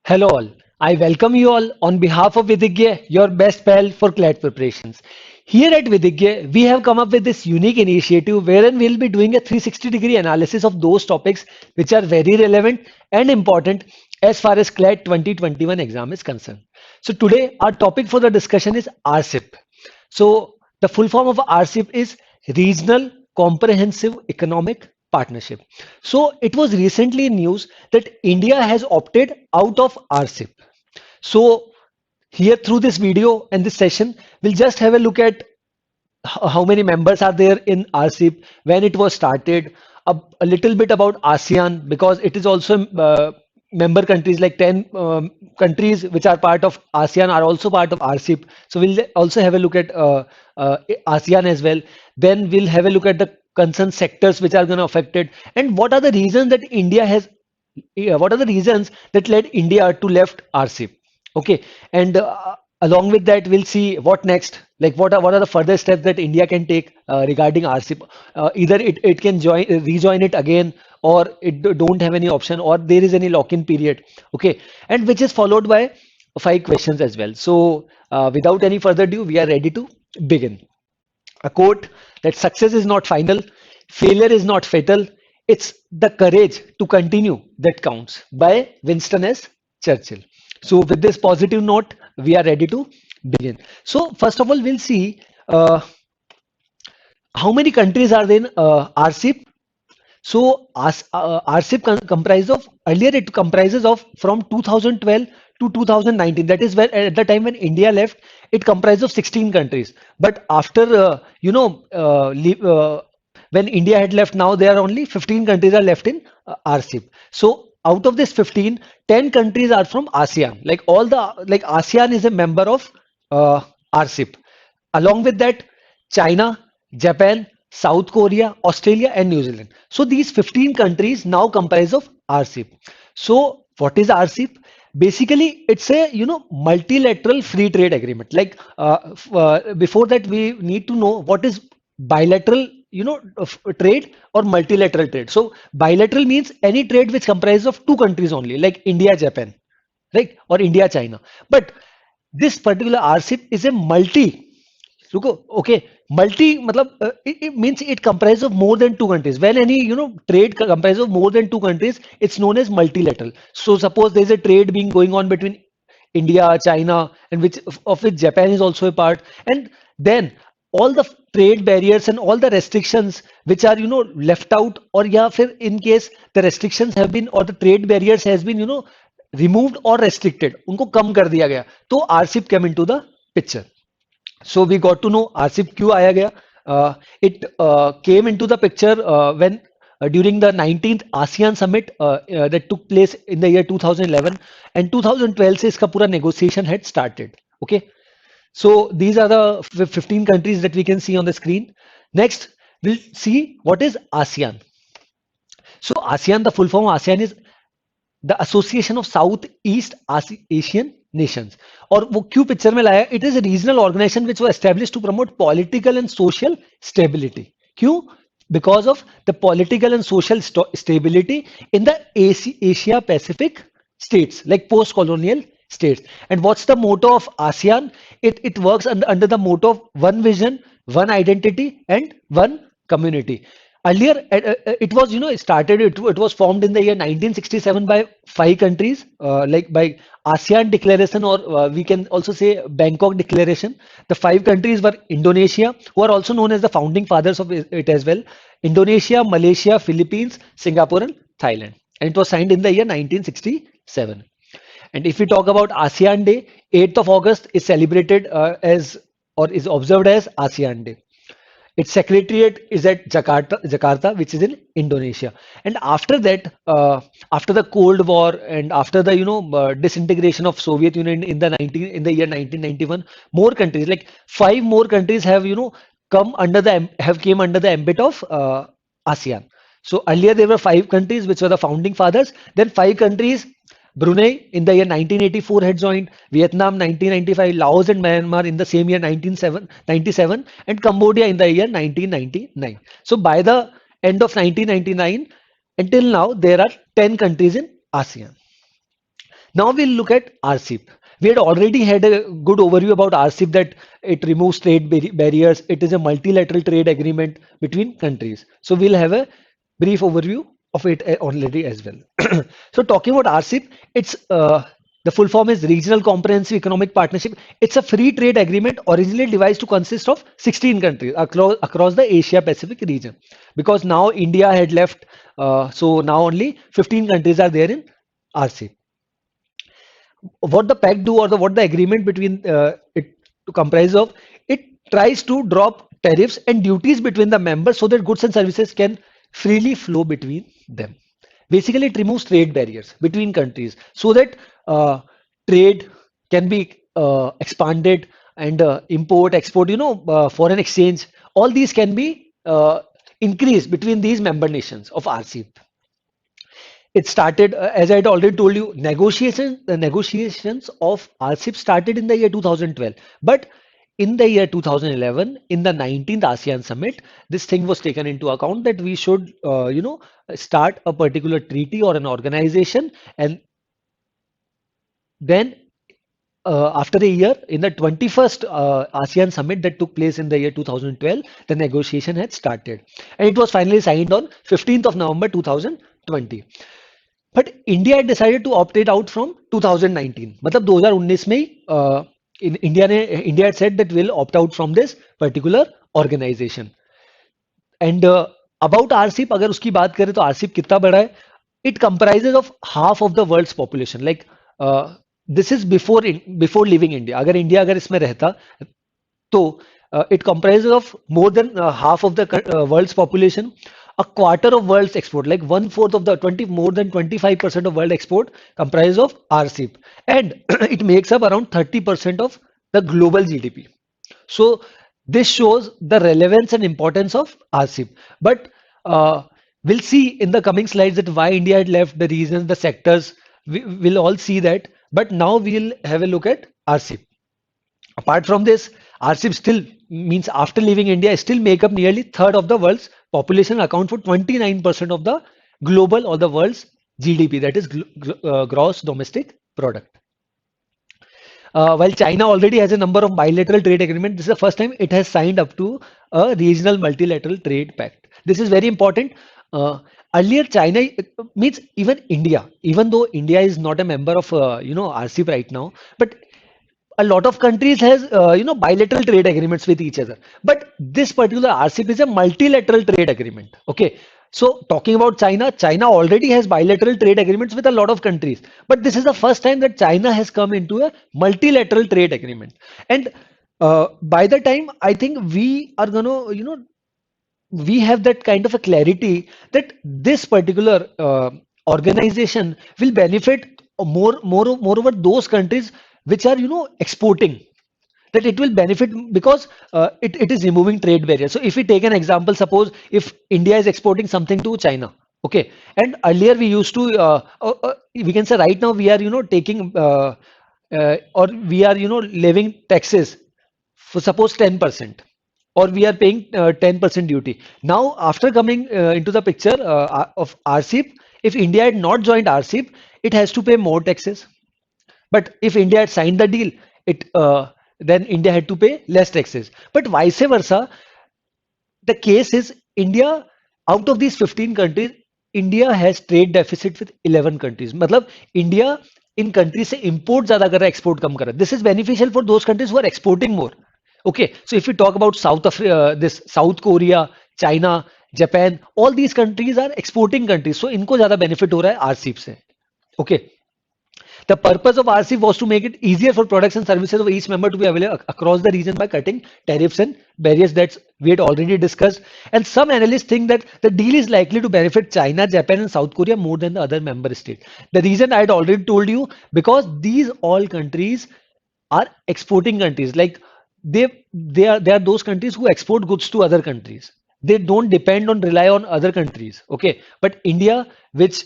Hello all. I welcome you all on behalf of Vidigya, your best pal for CLAT preparations. Here at Vidigya, we have come up with this unique initiative wherein we'll be doing a 360-degree analysis of those topics which are very relevant and important as far as CLAT 2021 exam is concerned. So today our topic for the discussion is RCEP. So the full form of RCEP is Regional Comprehensive Economic Partnership. So it was recently news that India has opted out of RCEP. So here through this video and this session, we'll just have a look at how many members are there in RCEP, when it was started, a little bit about ASEAN because it is also member countries like 10 countries which are part of ASEAN are also part of RCEP. So we'll also have a look at ASEAN as well. Then we'll have a look at the concerned sectors which are going to affect it and what are the reasons that India has what are the reasons that led India to left RCEP. Okay, and along with that, we'll see what next. Like what are the further steps that India can take regarding RCEP? Either it can rejoin it again, or it don't have any option, or there is any lock-in period. Okay, and which is followed by 5 questions as well. So without any further ado, we are ready to begin. A quote that success is not final, failure is not fatal, it's the courage to continue that counts by Winston S. Churchill. So, with this positive note, we are ready to begin. So, first of all, we'll see how many countries are there in RCEP. So RCEP comprised of earlier it comprises of from 2012 to 2019. That is when at the time when India left, it comprised of 16 countries. But after when India had left, now there are only 15 countries are left in RCEP. So out of this 15, 10 countries are from ASEAN. Like all the like ASEAN is a member of RCEP. Along with that, China, Japan, South Korea, Australia, and New Zealand. So these 15 countries now comprise of RCEP. So what is RCEP? Basically, it's a multilateral free trade agreement. Like before that, we need to know what is bilateral trade or multilateral trade. So bilateral means any trade which comprises of two countries only, like India, Japan, right, or India, China. But this particular RCEP is a multi रुको okay multi मतलब it means it comprises of more than two countries. When any trade comprises of more than two countries, it's known as multilateral. So suppose there's a trade being going on between India, China, and which of which Japan is also a part, and then all the trade barriers and all the restrictions which are left out, or yeah फिर in case the restrictions have been or the trade barriers has been removed or restricted, उनको कम कर दिया गया, तो RCEP came into the picture. So we got to know RCEP क्यों आया गया. It came into the picture when during the 19th ASEAN summit that took place in the year 2011, and 2012 से इसका पूरा negotiation had started. Okay, so these are the 15 countries that we can see on the screen. Next, we'll see what is ASEAN. So ASEAN, the full form of ASEAN is the Association of Southeast Asian Nations. और वो क्यों picture में लाया? It is a regional organization which was established to promote political and social stability. क्यों? Because of the political and social stability in the Asia Pacific states, like post-colonial states. And what's the motto of ASEAN? It works under the motto of one vision, one identity, and one community. Earlier, it was, it was formed in the year 1967 by 5 countries, like by ASEAN Declaration, or we can also say Bangkok Declaration. The 5 countries were Indonesia, who are also known as the founding fathers of it as well. Indonesia, Malaysia, Philippines, Singapore, and Thailand. And it was signed in the year 1967. And if we talk about ASEAN Day, 8th of August is celebrated as or is observed as ASEAN Day. Its secretariat is at Jakarta, which is in Indonesia. And after that, after the Cold War and after the disintegration of Soviet Union in the year 1991, more countries like 5 more countries have came under the ambit of ASEAN. So earlier there were 5 countries which were the founding fathers. Then 5 countries. Brunei in the year 1984 had joined, Vietnam 1995, Laos and Myanmar in the same year 1997, and Cambodia in the year 1999. So by the end of 1999, until now, there are 10 countries in ASEAN. Now we'll look at RCEP. We had already had a good overview about RCEP, that it removes trade barriers. It is a multilateral trade agreement between countries. So we'll have a brief overview of it already as well. So talking about RCEP, it's the full form is Regional Comprehensive Economic Partnership. It's a free trade agreement originally devised to consist of 16 countries across the Asia Pacific region. Because now India had left, so now only 15 countries are there in RCEP. What the pact do, or what the agreement between it to comprise of, it tries to drop tariffs and duties between the members so that goods and services can freely flow between them. Basically, it removes trade barriers between countries so that trade can be expanded, and import, export, foreign exchange, all these can be increased between these member nations of RCEP. It started, as I had already told you, the negotiations of RCEP started in the year 2012. But in the year 2011, in the 19th ASEAN summit, this thing was taken into account that we should, start a particular treaty or an organization, and then after a year, in the 21st ASEAN summit that took place in the year 2012, the negotiation had started, and it was finally signed on 15th of November 2020. But India had decided to opt it out from 2019. मतलब 2019 में ही India had said that we'll opt out from this particular organization. And about RCEP, अगर उसकी बात करें तो RCEP कितना बड़ा है? It comprises of half of the world's population. Like this is before leaving India. अगर India अगर इसमें रहता तो it comprises of more than half of the world's population, a quarter of world's export, like 1/4 of the more than 25% of world export comprises of RCEP, and it makes up around 30% of the global GDP. So this shows the relevance and importance of RCEP. But we'll see in the coming slides that why India had left, the reasons, the sectors. We'll all see that. But now we'll have a look at RCEP. Apart from this, RCEP still means after leaving India, still make up nearly third of the world's population, account for 29% of the global or the world's GDP, that is gross domestic product. While China already has a number of bilateral trade agreements, this is the first time it has signed up to a regional multilateral trade pact. This is very important. Earlier, China means even India, even though India is not a member of RCEP right now, but a lot of countries has bilateral trade agreements with each other. But this particular RCEP is a multilateral trade agreement. Okay. So talking about China, China already has bilateral trade agreements with a lot of countries. But this is the first time that China has come into a multilateral trade agreement. And by the time I think we are gonna, we have that kind of a clarity that this particular organization will benefit moreover those countries which are exporting, that it will benefit because it is removing trade barriers. So if we take an example, suppose if India is exporting something to China, okay, and earlier we used to we can say right now we are taking or we are levying taxes for suppose 10%, or we are paying 10% duty. Now after coming into the picture of RCEP, if India had not joined RCEP, it has to pay more taxes. But if India had signed the deal, then India had to pay less taxes. But vice versa, the case is India, out of these 15 countries, India has trade deficit with 11 countries. मतलब India in countries से import ज़्यादा कर रहा है, export कम कर रहा है. This is beneficial for those countries who are exporting more. Okay, so if we talk about South Korea, China, Japan, all these countries are exporting countries. So इनको ज़्यादा benefit हो रहा है RCEP से. Okay. The purpose of RCEP was to make it easier for products and services of each member to be available across the region by cutting tariffs and barriers that we had already discussed. And some analysts think that the deal is likely to benefit China, Japan, and South Korea more than the other member states. The reason I had already told you, because these all countries are exporting countries. Like they are those countries who export goods to other countries. They don't rely on other countries. Okay, but India, which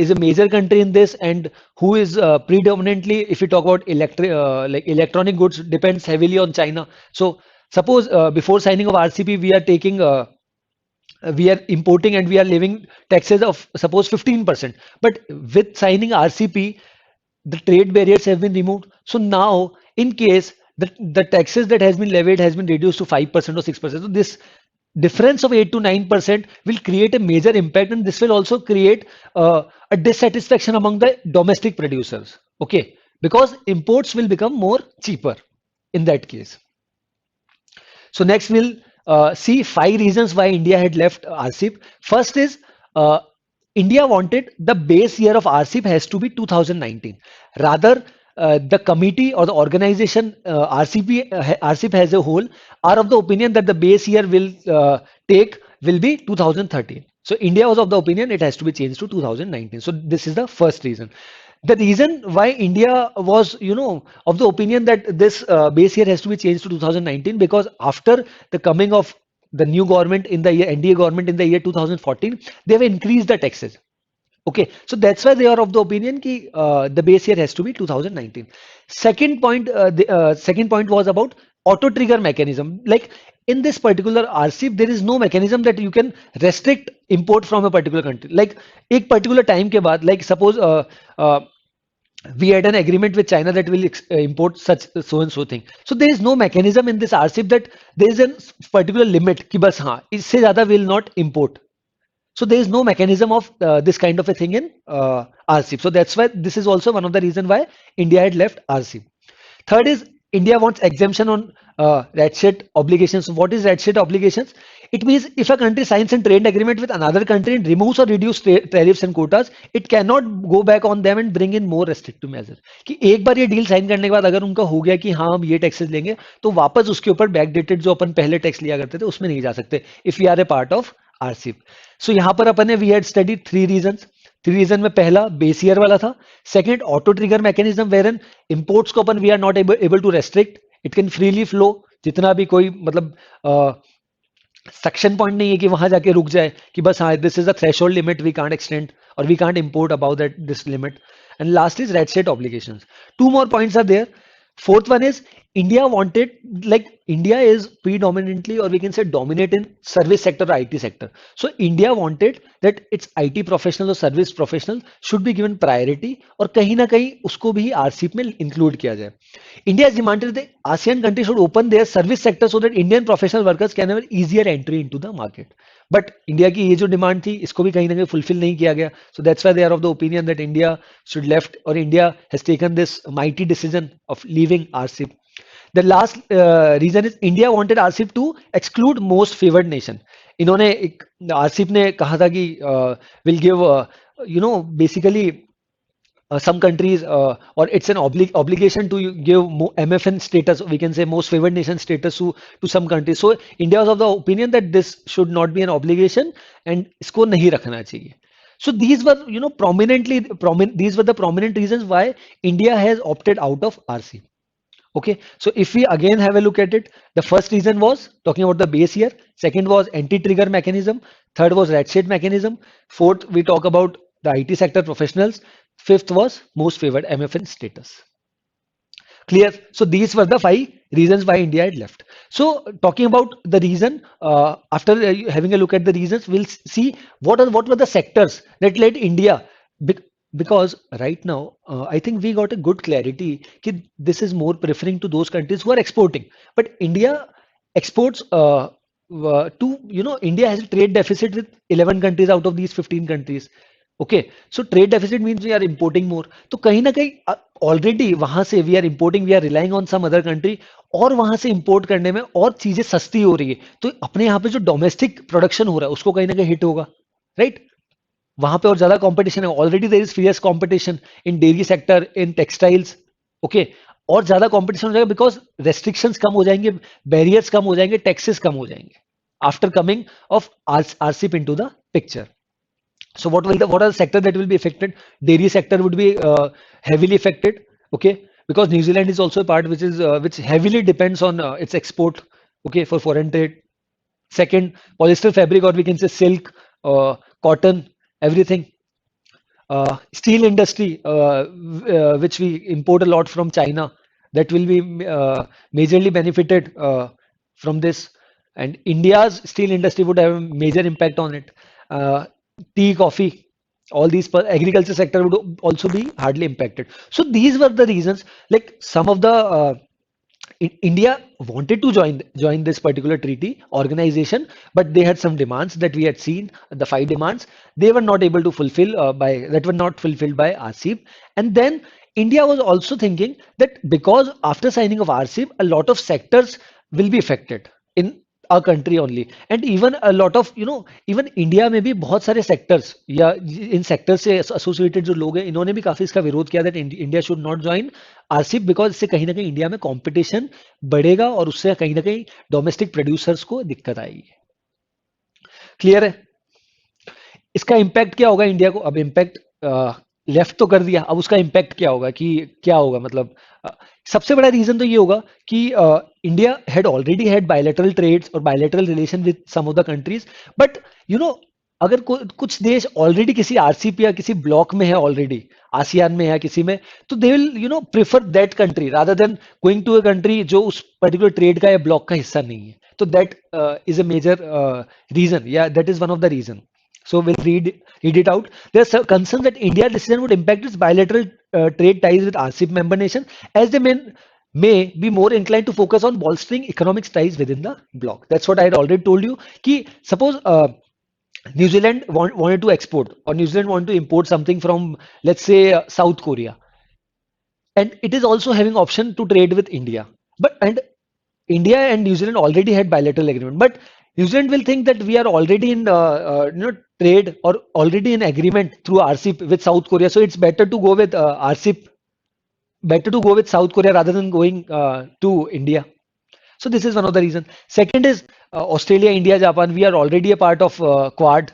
is a major country in this, and who is predominantly, if we talk about electronic goods, depends heavily on China. So suppose before signing of RCEP, we are importing and we are levying taxes of suppose 15%. But with signing RCEP, the trade barriers have been removed. So now, in case the taxes that has been levied has been reduced to 5% or 6%, so this difference of 8 to 9% will create a major impact, and this will also create a dissatisfaction among the domestic producers. Okay, because imports will become more cheaper in that case. So next we'll see 5 reasons why India had left RCEP. First is uh, India wanted the base year of RCEP has to be 2019. Rather, the committee or the organization RCEP as a whole are of the opinion that the base year will be 2013. So India was of the opinion it has to be changed to 2019. So this is the first reason. The reason why India was, of the opinion that this base year has to be changed to 2019, because after the coming of the new government in the year NDA government in the year 2014, they have increased the taxes. Okay, so that's why they are of the opinion that the base year has to be 2019. Second point was about auto trigger mechanism. Like in this particular RCEP, there is no mechanism that you can restrict import from a particular country. Like एक particular time के बाद, like suppose we had an agreement with China that will import such so and so thing. So there is no mechanism in this RCEP that there is a particular limit कि बस हाँ इससे ज़्यादा will not import. So there is no mechanism of this kind of a thing in RCEP. So that's why this is also one of the reason why India had left RCEP. Third is India wants exemption on ratchet obligations. What is ratchet obligations? It means if a country signs a trade agreement with another country and removes or reduces tariffs and quotas, it cannot go back on them and bring in more restrictive measures. कि एक बार ये deal sign करने के बाद अगर उनका हो गया कि हाँ हम ये टैक्सेस लेंगे, तो वापस उसके ऊपर बैकडेटेड जो अपन पहले टैक्स लिया करते थे उसमें नहीं जा सकते if we are a part of RCEP. So यहाँ पर अपन ने we had study 3 reasons. 3 reason में पहला बेस ईयर वाला था. Second auto trigger mechanism wherein imports को अपन we are not able to restrict, it can freely flow. जितना भी कोई मतलब सक्शन पॉइंट नहीं है कि वहां जाके रुक जाए कि बस हाँ this is a threshold limit we can't extend और we can't import about that this limit. And last is red set obligations. Two more points are there. Fourth one is India wanted, like India is predominantly, or we can say dominate in service sector or IT sector. So India wanted that its IT professional or service professional should be given priority और कहीं ना कहीं उसको भी RCEP में include किया जाए. India has demanded that ASEAN countries should open their service sector so that Indian professional workers can have easier entry into the market. But India की ये जो डिमांड थी इसको भी कहीं ना कहीं फुलफिल नहीं किया गया. So that's why they are of the opinion that India should left और India has taken this mighty decision of leaving RCEP. The last reason is India wanted RCEP to exclude most favoured nation. इन्होंने एक RCEP ने कहा था कि will give basically some countries or it's an obligation to give MFN status, we can say most favored nation status to some countries. So India was of the opinion that this should not be an obligation and isko nahi rakhna chahiye. So these were these were the prominent reasons why India has opted out of RCEP. Okay, so if we again have a look at it, the first reason was talking about the base year, second was anti-trigger mechanism, third was ratchet mechanism, fourth we talk about the IT sector professionals, fifth was most favored MFN status. Clear? So these were the 5 reasons why India had left. So talking about the reason, after having a look at the reasons, we'll see what were the sectors that led India. Because right now, I think we got a good clarity that this is more preferring to those countries who are exporting. But India exports India has a trade deficit with 11 countries out of these 15 countries. Okay, so trade deficit means we are importing more. तो कहीं ना कहीं already वहां से we are importing, we are relying on some other country, और वहां से import करने में और चीजें सस्ती हो रही है, तो अपने यहाँ पे जो डोमेस्टिक प्रोडक्शन हो रहा है उसको कहीं ना कहीं हिट होगा, राइट? वहां पे और ज्यादा कंपटीशन है. Already there is fierce competition in dairy sector, in textiles. Okay, और ज्यादा कंपटीशन हो जाएगा बिकॉज रेस्ट्रिक्शंस कम हो जाएंगे, बैरियर्स कम हो जाएंगे, टैक्सेस कम हो जाएंगे after coming of RCEP into the picture. So what are the sector that will be affected? Dairy sector would be heavily affected. Okay, because New Zealand is also a part which heavily depends on its export. Okay, for foreign trade. Second, polyester fabric, or we can say silk, cotton, everything. Steel industry, which we import a lot from China, that will be majorly benefited from this. And India's steel industry would have a major impact on it. Tea, coffee. All these agriculture sector would also be hardly impacted. So these were the reasons. Like some of the India wanted to join this particular treaty organization, but they had some demands that we had seen. The five demands they were not able to fulfill by that were not fulfilled by RCEP. And then India was also thinking that because after signing of RCEP, a lot of sectors will be affected in our country only, and even a lot of even India में भी बहुत सारे sectors या in sector से associated जो लोग हैं इन्होंने भी काफी इसका विरोध किया that India should not join RCEP because इससे कहीं ना कहीं इंडिया में कंपटीशन बढ़ेगा और उससे कहीं ना कहीं डोमेस्टिक प्रोड्यूसर्स को दिक्कत आएगी. क्लियर है. इसका इम्पैक्ट क्या होगा इंडिया को. अब इम्पैक्ट लेफ्ट तो कर दिया, अब उसका इम्पैक्ट क्या होगा कि क्या होगा मतलब सबसे बड़ा रीजन तो ये होगा कि India had already had bilateral trades और bilateral relation with some of the countries, but you know अगर कुछ देश ऑलरेडी किसी आरसीपी या किसी ब्लॉक में है ऑलरेडी आसियान में या किसी में, तो they will prefer that country rather than going to a country जो उस पर्टिकुलर ट्रेड का या ब्लॉक का हिस्सा नहीं है. तो that is a major reason. Yeah, that is one of the reason. So we'll read it out. There's a concern that India decision would impact its bilateral trade ties with RCEP member nation, as they may be more inclined to focus on bolstering economic ties within the bloc. That's what I had already told you. Ki suppose New Zealand wanted to export, or New Zealand wanted to import something from, let's say, South Korea, and it is also having option to trade with India. But and India and New Zealand already had bilateral agreement, but New Zealand will think that we are already in trade or already in agreement through RCEP with South Korea, so it's better to go with RCEP, better to go with South Korea rather than going to India. So this is one of the reasons. Second is Australia, India, Japan. We are already a part of Quad.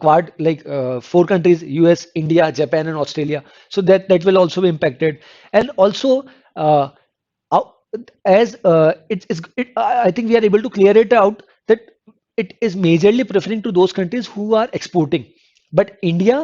Quad, like four countries: US, India, Japan, and Australia. So that will also be impacted. And also, uh, how- as I think we are able to clear it out that it is majorly preferring to those countries who are exporting, but India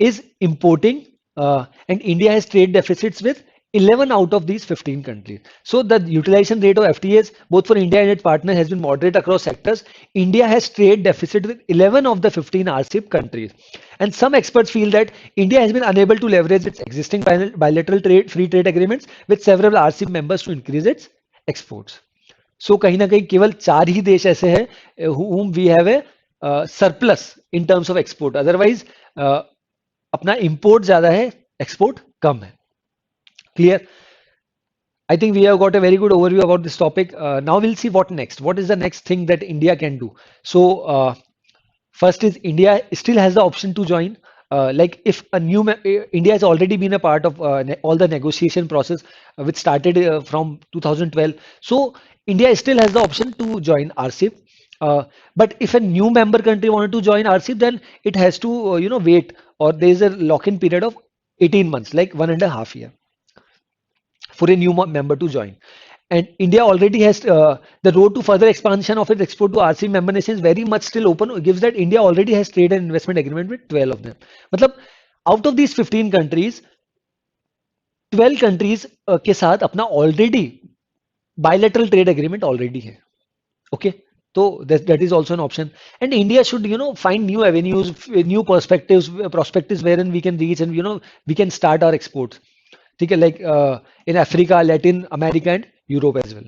is importing, and India has trade deficits with 11 out of these 15 countries. So the utilization rate of FTAs both for India and its partner has been moderate across sectors. India has trade deficit with 11 of the 15 RCEP countries. And some experts feel that India has been unable to leverage its existing bilateral free trade agreements with several RCEP members to increase its exports. So कहीं ना कहीं केवल 4 ही देश ऐसे हैं whom we have a surplus in terms of export. Otherwise अपना import ज़्यादा है, export कम है. Clear? I think we have got a very good overview about this topic. Now we'll see what next. What is the next thing that India can do? So first is India still has the option to join. Like if a India has already been a part of all the negotiation process, which started from 2012. So India still has the option to join RCEP. But if a new member country wanted to join RCEP, then it has to wait, or there is a lock-in period of 18 months, like 1.5 years for a new member to join. And India already has the road to further expansion of its export to RCEP member nations very much still open. It gives that India already has trade and investment agreement with 12 of them. मतलब out of these 15 countries, 12 countries के साथ अपना already bilateral trade agreement already है. Okay. So that is also an option. And India should, find new avenues, new prospectives wherein we can reach and, we can start our exports. ठीक है, like in Africa, Latin America, and Europe as well.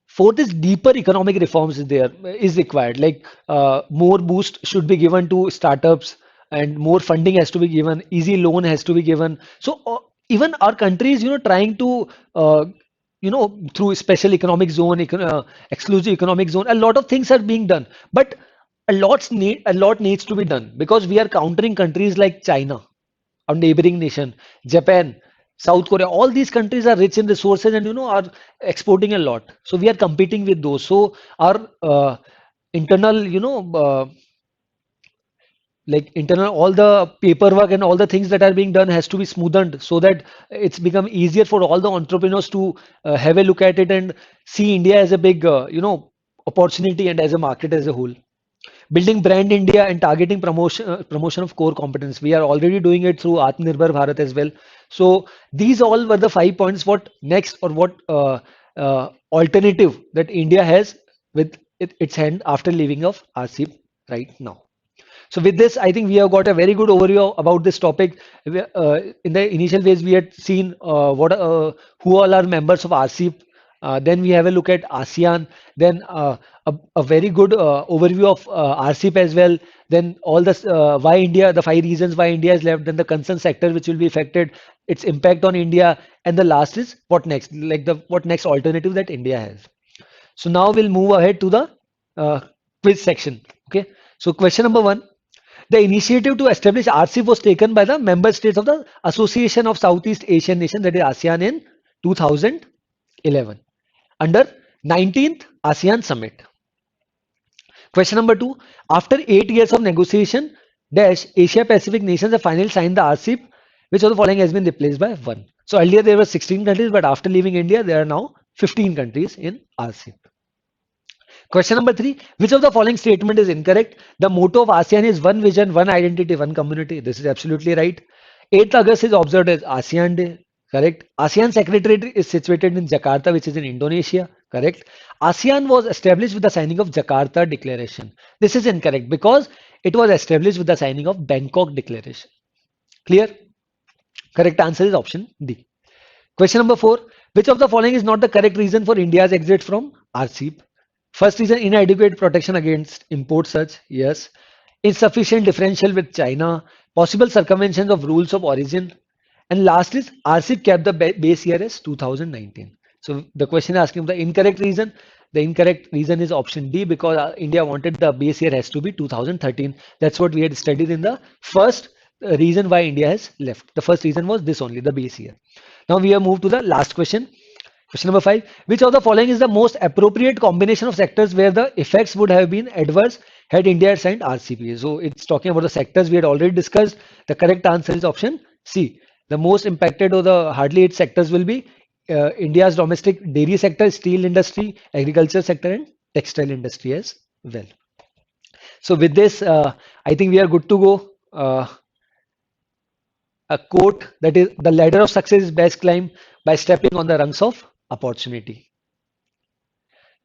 Fourth is deeper economic reforms is required. Like more boost should be given to startups, and more funding has to be given. Easy loan has to be given. So even our countries, trying to through special economic zone, exclusive economic zone, a lot of things are being done. But a lot needs to be done because we are countering countries like China, our neighboring nation, Japan, South Korea. All these countries are rich in resources and are exporting a lot. So we are competing with those. So our internal, like internal, all the paperwork and all the things that are being done has to be smoothened so that it's become easier for all the entrepreneurs to have a look at it and see India as a big, opportunity and as a market as a whole. Building brand India and targeting promotion of core competence. We are already doing it through Atmanirbhar Bharat as well. So these all were the 5 points. What next, or what alternative that India has with its hand after leaving of RCEP right now. So with this, I think we have got a very good overview about this topic. In the initial phase, we had seen who all are members of RCEP. Then we have a look at ASEAN. Then a very good overview of RCEP as well. Then all this why India, the 5 reasons why India is left. Then the concern sector which will be affected, its impact on India, and the last is what next, like the what next alternative that India has. So now we'll move ahead to the uh, quiz section. Okay. So question number one. The initiative to establish RCEP was taken by the member states of the Association of Southeast Asian Nations, that is ASEAN, in 2011 under 19th ASEAN Summit. Question number two. After 8 years of negotiation, dash Asia Pacific nations have finally signed the RCEP. Which of the following has been replaced by one? So earlier there were 16 countries, but after leaving India, there are now 15 countries in RCEP. Question number three, which of the following statement is incorrect? The motto of ASEAN is one vision, one identity, one community. This is absolutely right. 8th August is observed as ASEAN Day. Correct. ASEAN Secretariat is situated in Jakarta, which is in Indonesia. Correct. ASEAN was established with the signing of Jakarta Declaration. This is incorrect because it was established with the signing of Bangkok Declaration. Clear? Correct answer is option D. Question number four, which of the following is not the correct reason for India's exit from RCEP? First reason, inadequate protection against import surge. Yes. Insufficient differential with China. Possible circumventions of rules of origin. And last is RCEP kept the base year as 2019. So the question is asking the incorrect reason. The incorrect reason is option D because India wanted the base year has to be 2013. That's what we had studied in the first reason why India has left. The first reason was this only, the base year. Now we have moved to the last question. Question number five, which of the following is the most appropriate combination of sectors where the effects would have been adverse had India signed RCEP? So it's talking about the sectors we had already discussed. The correct answer is option C. The most impacted or the hardly hit sectors will be India's domestic dairy sector, steel industry, agriculture sector, and textile industry as well. So with this, I think we are good to go. A quote that is the ladder of success is best climbed by stepping on the rungs of opportunity.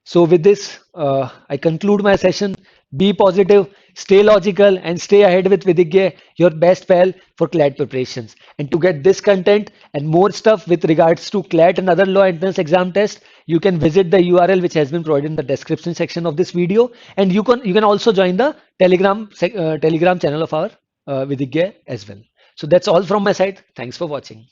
So with this, I conclude my session. Be positive, stay logical, and stay ahead with Vidhya, your best pal for CLAT preparations. And to get this content and more stuff with regards to CLAT and other law entrance exam tests, you can visit the URL which has been provided in the description section of this video. And you can also join the Telegram channel of our Vidhya as well. So that's all from my side. Thanks for watching.